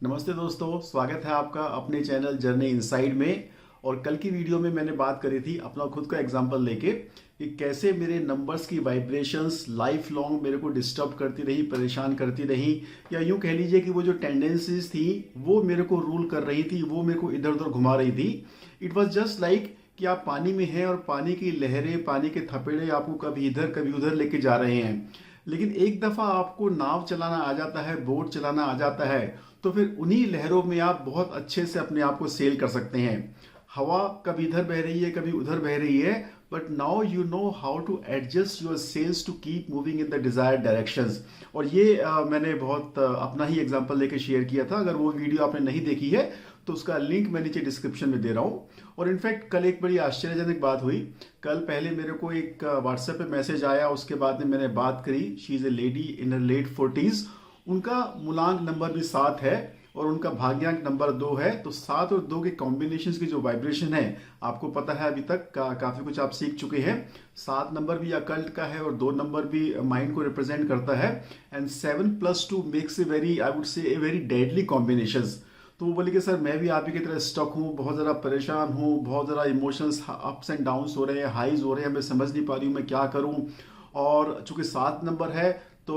नमस्ते दोस्तों, स्वागत है आपका अपने चैनल जर्नी इनसाइड में। और कल की वीडियो में मैंने बात करी थी अपना खुद का एग्जांपल लेके कि कैसे मेरे नंबर्स की वाइब्रेशंस लाइफ लॉन्ग मेरे को डिस्टर्ब करती रही, परेशान करती रही, या यूं कह लीजिए कि वो जो टेंडेंसीज थी वो मेरे को रूल कर रही थी, वो मेरे को इधर उधर घुमा रही थी। इट वॉज जस्ट लाइक कि आप पानी में हैं और पानी की लहरें, पानी के थपेड़े आपको कभी इधर कभी उधर लेके जा रहे हैं। लेकिन एक दफा आपको नाव चलाना आ जाता है, बोट चलाना आ जाता है, तो फिर उन्हीं लहरों में आप बहुत अच्छे से अपने आप को सेल कर सकते हैं। हवा कभी इधर बह रही है, कभी उधर बह रही है, but now you know how to adjust your sails to keep moving in the desired directions. और ये मैंने बहुत अपना ही एग्जांपल लेके शेयर किया था। अगर वो वीडियो आपने नहीं देखी है तो उसका लिंक मैं नीचे डिस्क्रिप्शन में दे रहा हूँ। और इनफैक्ट कल एक बड़ी आश्चर्यजनक बात हुई। कल पहले मेरे को एक व्हाट्सएप पे मैसेज आया, उसके बाद में मैंने बात करी। She is a lady in late 40s। उनका मूलांक नंबर भी 7 है और उनका भाग्यांक नंबर 2 है। तो 7 और 2 के कॉम्बिनेशन की जो वाइब्रेशन है, आपको पता है अभी तक काफी कुछ आप सीख चुके हैं। 7 नंबर भी अकल्ट का है और 2 नंबर भी माइंड को रिप्रेजेंट करता है। And 7+2 makes a very, I would say, a very deadly combination. तो वो बोले कि सर मैं भी आप ही की तरह स्टक हूँ, बहुत ज़्यादा परेशान हूँ, बहुत ज़्यादा इमोशंस अप्स एंड डाउन्स हो रहे हैं, हाईज हो रहे हैं, मैं समझ नहीं पा रही हूँ मैं क्या करूँ। और चूंकि 7 नंबर है तो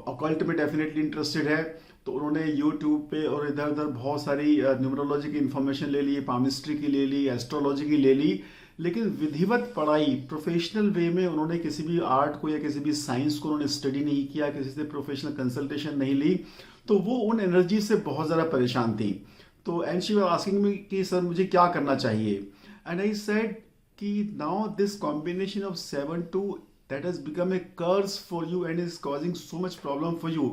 अकल्ट में डेफिनेटली इंटरेस्टेड है। तो उन्होंने यूट्यूब पे और इधर उधर बहुत सारी न्यूमरोलॉजी की इंफॉर्मेशन ले ली, पामिस्ट्री की ले ली, एस्ट्रोलॉजी की ले ली। लेकिन विधिवत पढ़ाई प्रोफेशनल वे में उन्होंने किसी भी आर्ट को या किसी भी साइंस को उन्होंने स्टडी नहीं किया, किसी से प्रोफेशनल कंसल्टेशन नहीं ली। तो वो उन एनर्जी से बहुत ज़्यादा परेशान थी। तो and she was asking me कि सर मुझे क्या करना चाहिए। एंड आई सेड कि now this combination of 7 2 that has become a curse for you and is causing so much problem for you.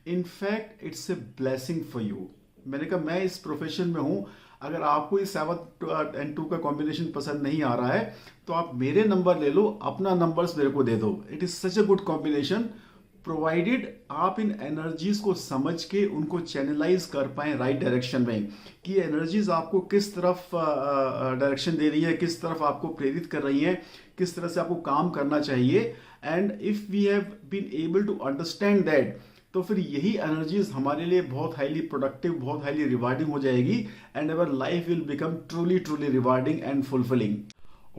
In fact it's a blessing for you. मैंने कहा मैं इस प्रोफेशन में हूं, अगर आपको इस 7 and 2 का कॉम्बिनेशन पसंद नहीं आ रहा है तो आप मेरे नंबर ले लो, अपना नंबर्स मेरे को दे दो। It is such a good combination, provided आप इन एनर्जीज को समझ के उनको चैनलाइज कर पाए राइट डायरेक्शन में, कि एनर्जीज आपको किस तरफ डायरेक्शन दे रही है, किस तरफ आपको प्रेरित कर रही है, किस तरह से आपको काम करना चाहिए। And if we have been able to understand that, तो फिर यही एनर्जीज हमारे लिए बहुत हाईली प्रोडक्टिव, बहुत हाईली रिवार्डिंग हो जाएगी। And our life will become truly truly rewarding and fulfilling.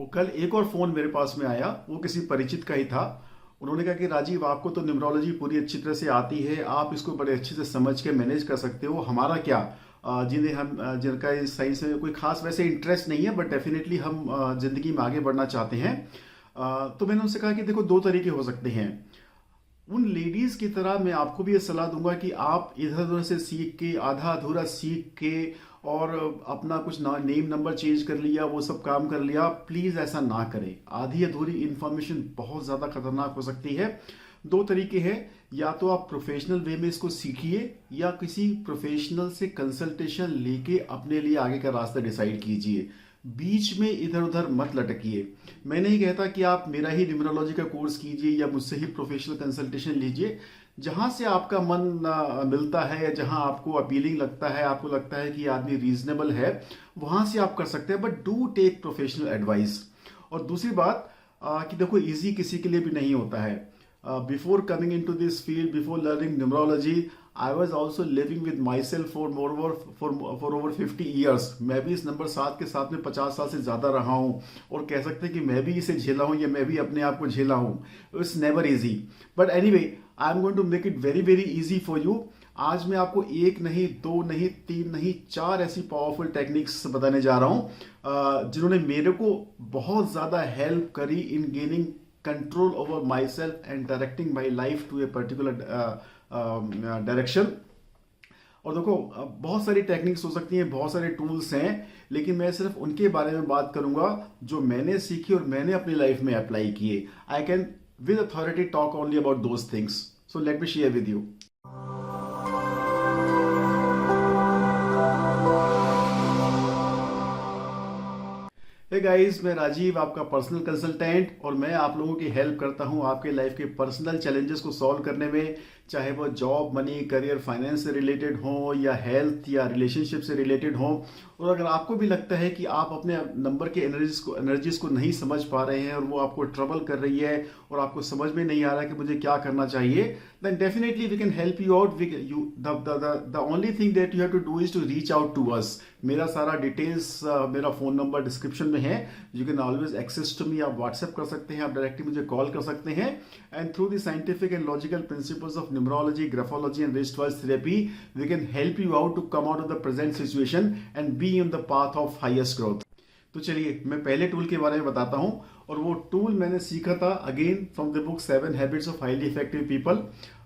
और कल एक और फोन मेरे पास में आया, वो किसी परिचित का ही था। उन्होंने कहा कि राजीव आपको तो न्यूमरोलॉजी पूरी अच्छी तरह से आती है, आप इसको बड़े अच्छे से समझ के मैनेज कर सकते हो, हमारा क्या। जिनका इस साइंस में कोई खास वैसे इंटरेस्ट नहीं है, बट डेफिनेटली हम जिंदगी में आगे बढ़ना चाहते हैं। तो मैंने उनसे कहा कि देखो 2 तरीके हो सकते हैं। उन लेडीज की तरह मैं आपको भी ये सलाह दूंगा कि आप इधर उधर से सीख के, आधा अधूरा सीख के और अपना कुछ नेम नंबर चेंज कर लिया, वो सब काम कर लिया, प्लीज ऐसा ना करें। आधी अधूरी इंफॉर्मेशन बहुत ज्यादा खतरनाक हो सकती है। 2 तरीके हैं, या तो आप प्रोफेशनल वे में इसको सीखिए या किसी प्रोफेशनल से कंसल्टेशन लेके अपने लिए आगे का रास्ता डिसाइड कीजिए। बीच में इधर उधर मत लटकिए। मैं नहीं कहता कि आप मेरा ही न्यूमरोलॉजी का कोर्स कीजिए या मुझसे ही प्रोफेशनल कंसल्टेशन लीजिए। जहां से आपका मन मिलता है या जहां आपको अपीलिंग लगता है, आपको लगता है कि ये आदमी रीजनेबल है, वहां से आप कर सकते हैं, but do take professional advice. और दूसरी बात कि देखो इजी किसी के लिए भी नहीं होता है। Before coming into this field, before learning numerology, I was also living with myself for over 50 years. मैं भी इस नंबर 7 के साथ में 50 साल से ज्यादा रहा हूं, और कह सकते हैं कि मैं भी इसे झेला हूं या मैं भी अपने आप को झेला हूं। It's never easy, but anyway I am going to make it very very easy for you. आज मैं आपको 1 नहीं, 2 नहीं, 3 नहीं, 4 ऐसी पावरफुल टेक्निक्स बताने जा रहा हूं जिन्होंने मेरे को बहुत ज्यादा हेल्प करी in gaining control over myself and directing my life to a particular direction. और देखो बहुत सारी टेक्निक्स हो सकती हैं, बहुत सारे टूल्स हैं, लेकिन मैं सिर्फ उनके बारे में बात करूंगा जो मैंने सीखी और मैंने अपनी लाइफ में अप्लाई किए। I can with authority talk only about those things. So let me share with you. Hey guys, मैं राजीव, आपका पर्सनल कंसल्टेंट, और मैं आप लोगों की हेल्प करता हूं आपके लाइफ के पर्सनल चैलेंजेस को सॉल्व करने में, चाहे वो जॉब, मनी, करियर, फाइनेंस से रिलेटेड हो या हेल्थ या रिलेशनशिप से रिलेटेड हो। और अगर आपको भी लगता है कि आप अपने नंबर के एनर्जीज को नहीं समझ पा रहे हैं और वो आपको ट्रबल कर रही है और आपको समझ में नहीं आ रहा कि मुझे क्या करना चाहिए, then definitely we can help you out. The only thing that you have to do is to reach out to us. मेरा सारा डिटेल्स, मेरा फ़ोन नंबर डिस्क्रिप्शन में है. You can always access to me. आप WhatsApp कर सकते हैं, आप डायरेक्टली मुझे कॉल कर सकते हैं. And through the scientific and logical principles of numerology, graphology and wristwise therapy, we can help you out to come out of the present situation and be on the path of highest growth. तो चलिए मैं पहले tool के बारे में बताता हूं, और वो टूल मैंने सीखा था again from the book 7 habits of highly effective people.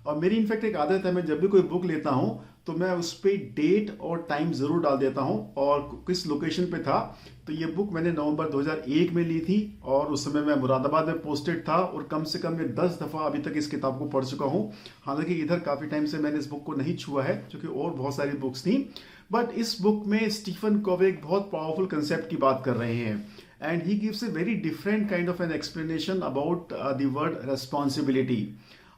और मेरी इनफैक्ट एक आदत है, मैं जब भी कोई बुक लेता हूं तो मैं उस पर डेट और टाइम जरूर डाल देता हूं और किस लोकेशन पे था. तो ये बुक मैंने नवंबर 2001 में ली थी और उस समय मैं मुरादाबाद में पोस्टेड था, और कम से कम मैं 10 दफ़ा अभी तक इस किताब को पढ़ चुका हूं. हालांकि इधर काफ़ी टाइम से मैंने इस बुक को नहीं छुआ है क्योंकि और बहुत सारी बुक्स थी. बट इस बुक में स्टीफन कोवे एक बहुत पावरफुल कंसेप्ट की बात कर रहे हैं, and he gives a very different kind of an explanation about the word responsibility.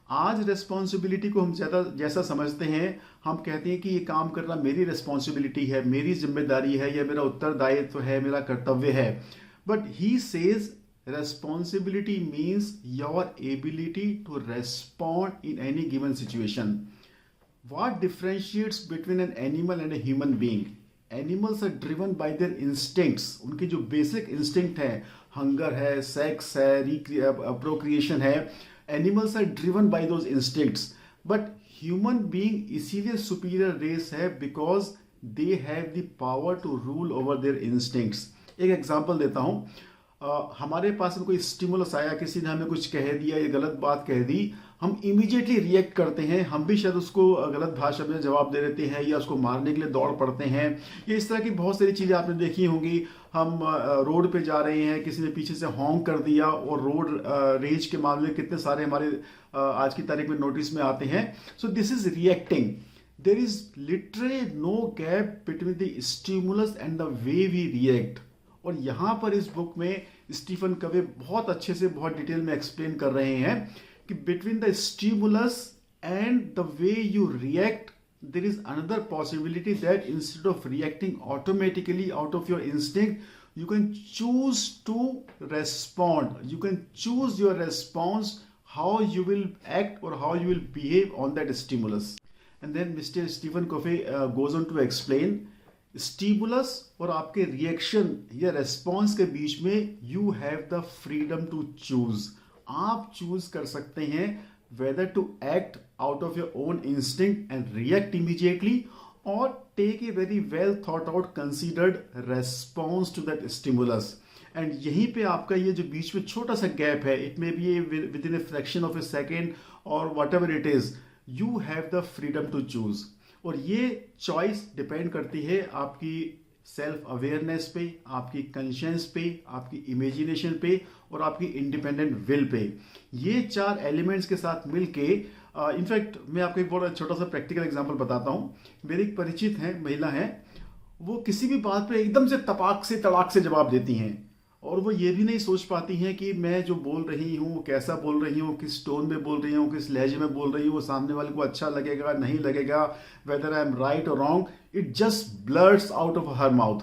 आज रेस्पॉन्सिबिलिटी को हम ज़्यादा जैसा समझते हैं, हम कहते हैं कि ये काम करना मेरी रेस्पॉन्सिबिलिटी है, मेरी जिम्मेदारी है, या मेरा उत्तरदायित्व है, मेरा कर्तव्य है. But he says responsibility means your ability to respond in any given situation. What differentiates between an animal and a human being? Animals are driven by their instincts. उनके जो basic instinct है, hunger है, sex है, procreation है, animals are driven by those instincts. But human being इसीलिए superior race है because they have the power to rule over their instincts. एक example देता हूँ. हमारे पास में कोई स्टिमुलस आया, किसी ने हमें कुछ कह दिया या गलत बात कह दी, हम इमीडिएटली रिएक्ट करते हैं. हम भी शायद उसको गलत भाषा में जवाब दे देते हैं या उसको मारने के लिए दौड़ पड़ते हैं. ये इस तरह की बहुत सारी चीज़ें आपने देखी होंगी. हम रोड पे जा रहे हैं, किसी ने पीछे से हॉन्क कर दिया, और रोड रेज के मामले कितने सारे हमारे आज की तारीख में नोटिस में आते हैं. So this is reacting. There is literally no gap between the stimulus and the way we react. और यहाँ पर इस बुक में स्टीफन कवे बहुत अच्छे से बहुत डिटेल में एक्सप्लेन कर रहे हैं कि between the stimulus and the way you react there is another possibility that instead of reacting automatically out of your instinct you can choose to respond. You can choose your response, how you will act or how you will behave on that stimulus. And then mister Stephen Covey goes on to explain stimulus और आपके reaction या response के बीच में you have the freedom to choose. आप choose कर सकते हैं whether to act out of your own instinct and react immediately, or take a very well thought out considered response to that stimulus. And यहीं पे आपका ये जो बीच में छोटा सा गैप है, it may be within a fraction of a second or whatever it is, you have the freedom to choose. और ये चॉइस डिपेंड करती है आपकी सेल्फ अवेयरनेस पे, आपकी कंशियंस पे, आपकी इमेजिनेशन पे और आपकी इंडिपेंडेंट विल पे. ये 4 एलिमेंट्स के साथ मिलके इनफैक्ट मैं आपको एक बहुत छोटा सा प्रैक्टिकल एग्जांपल बताता हूँ. मेरी एक परिचित हैं, महिला हैं, वो किसी भी बात पे एकदम से तपाक से तड़ाक से जवाब देती हैं, और वो ये भी नहीं सोच पाती हैं कि मैं जो बोल रही हूँ, कैसा बोल रही हूँ, किस टोन में बोल रही हूँ, किस लहजे में बोल रही हूँ, वो सामने वाले को अच्छा लगेगा नहीं लगेगा, whether I am right or wrong. It just blurts out of her mouth.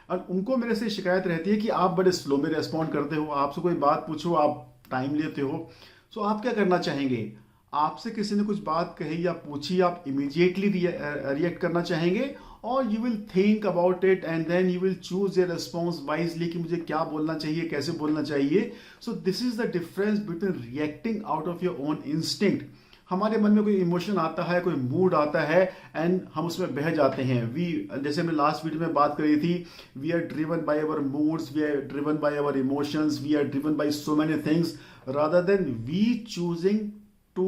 और उनको मेरे से शिकायत रहती है कि आप बड़े स्लो में रेस्पॉन्ड करते हो, आपसे कोई बात पूछो आप टाइम लेते हो. सो आप क्या करना चाहेंगे? आपसे किसी ने कुछ बात कही या पूछी, आप इमीडिएटली रिएक्ट करना चाहेंगे, और you will think about it and then you will choose your response wisely कि मुझे क्या बोलना चाहिए, कैसे बोलना चाहिए. So this is the difference between reacting out of your own instinct. हमारे मन में कोई इमोशन आता है, कोई मूड आता है, एंड हम उसमें बह जाते हैं. जैसे हमने लास्ट वीडियो में बात करी थी, we are driven by our moods, we are driven by our emotions, we are driven by so many things rather than we choosing to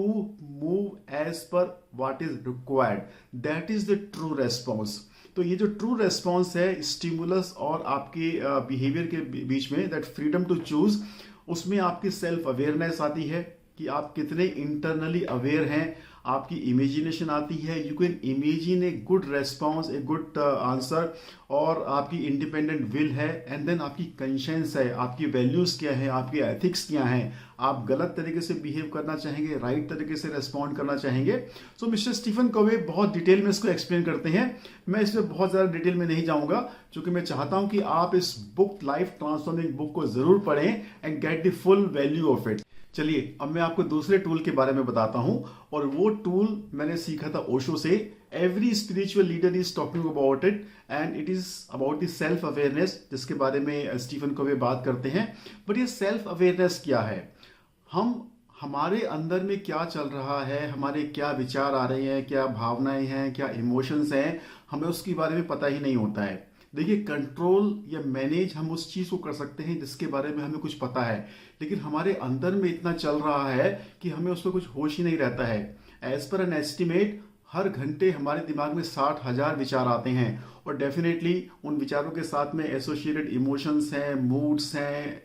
move as per what is required. That is the true response. तो ये जो true response है stimulus और आपके behaviour के बीच में, that freedom to choose, उसमें आपकी सेल्फ अवेयरनेस आती है कि आप कितने इंटरनली अवेयर हैं, आपकी इमेजिनेशन आती है, you can imagine a good response, a good answer, और आपकी इंडिपेंडेंट विल है, एंड देन आपकी कंशियंस है, आपकी वैल्यूज़ क्या है, आपकी एथिक्स क्या हैं, आप गलत तरीके से बिहेव करना चाहेंगे, राइट तरीके से रेस्पॉन्ड करना चाहेंगे. सो मिस्टर स्टीफन कोवे बहुत डिटेल में इसको एक्सप्लेन करते हैं. मैं इसमें बहुत ज़्यादा डिटेल में नहीं जाऊँगा क्योंकि मैं चाहता हूँ कि आप इस बुक, लाइफ ट्रांसफॉर्मिंग बुक को ज़रूर पढ़ें and get the full value of it. चलिए अब मैं आपको दूसरे टूल के बारे में बताता हूं, और वो टूल मैंने सीखा था ओशो से। Every spiritual leader is talking about it, and it is about the self awareness, जिसके बारे में स्टीफन कोवे बात करते हैं। बट ये सेल्फ अवेयरनेस क्या है? हमारे अंदर में क्या चल रहा है, हमारे क्या विचार आ रहे हैं, क्या भावनाएं हैं, क्या इमोशंस हैं, हमें उसके बारे में पता ही नहीं होता है। देखिए, कंट्रोल या मैनेज हम उस चीज़ को कर सकते हैं जिसके बारे में हमें कुछ पता है, लेकिन हमारे अंदर में इतना चल रहा है कि हमें उस पर कुछ होश ही नहीं रहता है। एज पर एन एस्टिमेट हर घंटे हमारे दिमाग में 60,000 विचार आते हैं, और डेफिनेटली उन विचारों के साथ में एसोसिएटेड इमोशंस हैं, मूड्स हैं,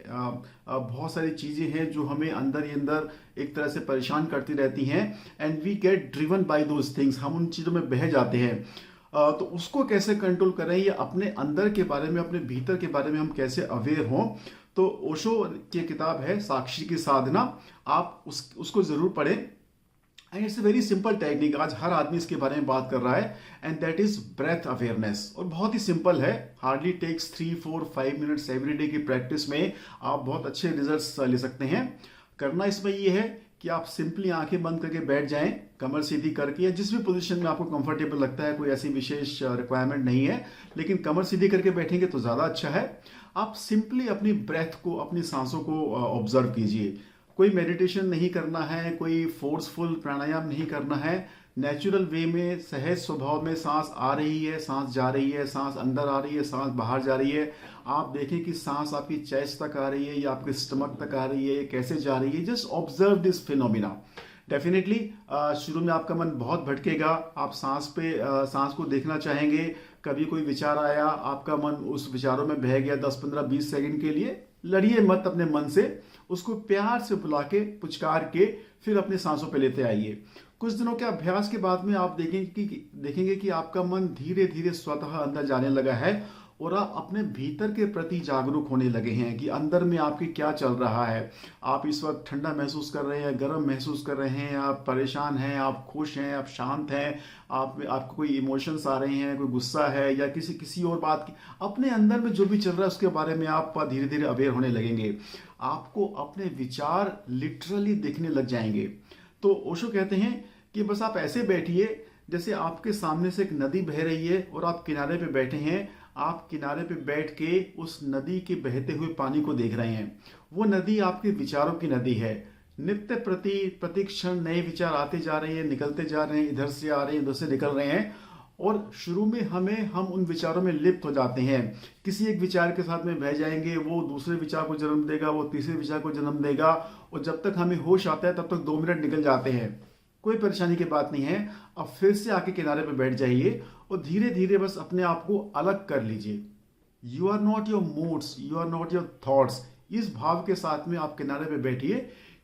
बहुत सारी चीज़ें हैं जो हमें अंदर ही अंदर एक तरह से परेशान करती रहती हैं। And we get driven by those things, हम उन चीज़ों में बह जाते हैं। तो उसको कैसे कंट्रोल करें, या अपने अंदर के बारे में, अपने भीतर के बारे में हम कैसे अवेयर हों? तो ओशो की किताब है साक्षी की साधना, आप उसको ज़रूर पढ़ें। And it's a very simple technique, आज हर आदमी इसके बारे में बात कर रहा है, and that is breath awareness. और बहुत ही सिंपल है, hardly takes 3, 4, 5 minutes every day की प्रैक्टिस में आप बहुत अच्छे रिजल्ट्स ले सकते हैं। करना इसमें ये है कि आप सिंपली आंखें बंद करके बैठ जाएं, कमर सीधी करके, या जिस भी पोजीशन में आपको कंफर्टेबल लगता है, कोई ऐसी विशेष रिक्वायरमेंट नहीं है, लेकिन कमर सीधी करके बैठेंगे तो ज़्यादा अच्छा है। आप सिंपली अपनी ब्रेथ को, अपनी सांसों को ऑब्जर्व कीजिए। कोई मेडिटेशन नहीं करना है, कोई फोर्सफुल प्राणायाम नहीं करना है। नेचुरल वे में, सहज स्वभाव में सांस आ रही है, सांस जा रही है, सांस अंदर आ रही है, सांस बाहर जा रही है। आप देखें कि सांस आपकी चेस्ट तक आ रही है या आपके स्टमक तक आ रही है, कैसे जा रही है। Just observe this phenomena. Definitely शुरू में आपका मन बहुत भटकेगा, आप सांस को देखना चाहेंगे। कभी कोई विचार आया, आपका मन उस विचारों में बह गया 10, 15, 20 सेकंड के लिए, लड़िए मत अपने मन से, उसको प्यार से बुला के, पुचकार के, फिर अपने सांसों पे लेते आइए। कुछ दिनों के अभ्यास के बाद में आप देखेंगे कि आपका मन धीरे धीरे स्वतः अंदर जाने लगा है, और आप अपने भीतर के प्रति जागरूक होने लगे हैं कि अंदर में आपके क्या चल रहा है। आप इस वक्त ठंडा महसूस कर रहे हैं, गर्म महसूस कर रहे हैं, आप परेशान हैं, आप खुश हैं, आप शांत हैं, आपको कोई इमोशंस आ रहे हैं, कोई गुस्सा है, या किसी और बात की, अपने अंदर में जो भी चल रहा है उसके बारे में आप धीरे धीरे अवेयर होने लगेंगे। आपको अपने विचार लिटरली दिखने लग जाएंगे। तो ओशो कहते हैं कि बस आप ऐसे बैठिए जैसे आपके सामने से एक नदी बह रही है और आप किनारे पे बैठे हैं। आप किनारे पे बैठ के उस नदी के बहते हुए पानी को देख रहे हैं। वो नदी आपके विचारों की नदी है। नित्य प्रति क्षण नए विचार आते जा रहे हैं, निकलते जा रहे हैं, इधर से आ रहे हैं, उधर से निकल रहे हैं। और शुरू में हम उन विचारों में लिप्त हो जाते हैं। किसी एक विचार के साथ में बह जाएंगे, वो दूसरे विचार को जन्म देगा, वो तीसरे विचार को जन्म देगा, और जब तक हमें होश आता है तब तक 2 मिनट निकल जाते हैं। कोई परेशानी की बात नहीं है। अब फिर से आके किनारे पे बैठ जाइए और धीरे धीरे बस अपने आप को अलग कर लीजिए। You are not your moods, you are not your thoughts. इस भाव के साथ में आप किनारे पे बैठिए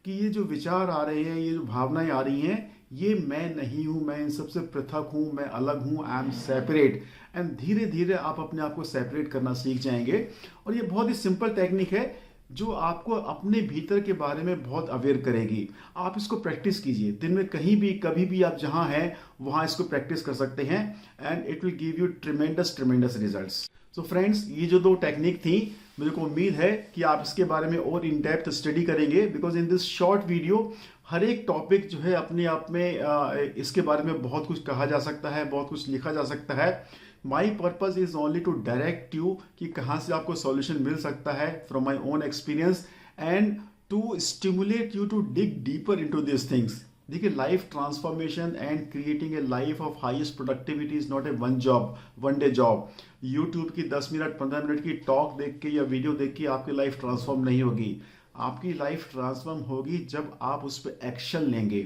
कि ये जो विचार आ रहे हैं, ये जो भावनाएं आ रही हैं, ये मैं नहीं हूं, मैं इन सबसे पृथक हूं, मैं अलग हूं, आई एम सेपरेट। एंड धीरे धीरे आप अपने आप को सेपरेट करना सीख जाएंगे। और ये बहुत ही सिंपल टेक्निक है जो आपको अपने भीतर के बारे में बहुत अवेयर करेगी। आप इसको प्रैक्टिस कीजिए, दिन में कहीं भी, कभी भी आप जहां हैं वहां इसको प्रैक्टिस कर सकते हैं, and it will give you tremendous results. So friends, ये जो 2 टेक्निक थी, मुझे को उम्मीद है कि आप इसके बारे में और इन डेप्थ स्टडी करेंगे, because in this short video हर एक टॉपिक जो है अपने आप में इसके बारे में बहुत कुछ कहा जा सकता है, बहुत कुछ लिखा जा सकता है। My purpose is only to direct you कि कहाँ से आपको सॉल्यूशन मिल सकता है from my own experience, and to stimulate you to dig deeper into this things. देखिए, life transformation and creating a life of highest productivity is not a one day job. YouTube की 10 minute 15 minute की talk देख के या video देख के आपकी life transform नहीं होगी। आपकी लाइफ ट्रांसफॉर्म होगी जब आप उस पर एक्शन लेंगे।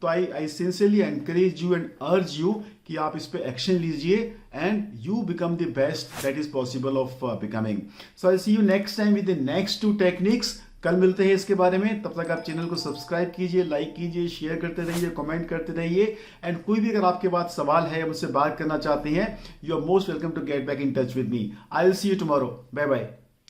तो I sincerely encourage you and urge you कि आप इस पर एक्शन लीजिए, and you become the best that is possible of becoming. So I see you next time with the next 2 techniques. कल मिलते हैं इसके बारे में। तब तक आप चैनल को सब्सक्राइब कीजिए, लाइक कीजिए, शेयर करते रहिए, कमेंट करते रहिए। एंड कोई भी अगर आपके पास सवाल है, मुझसे बात करना चाहते हैं, you are most welcome to get back in touch with me. I will see you tomorrow. Bye bye.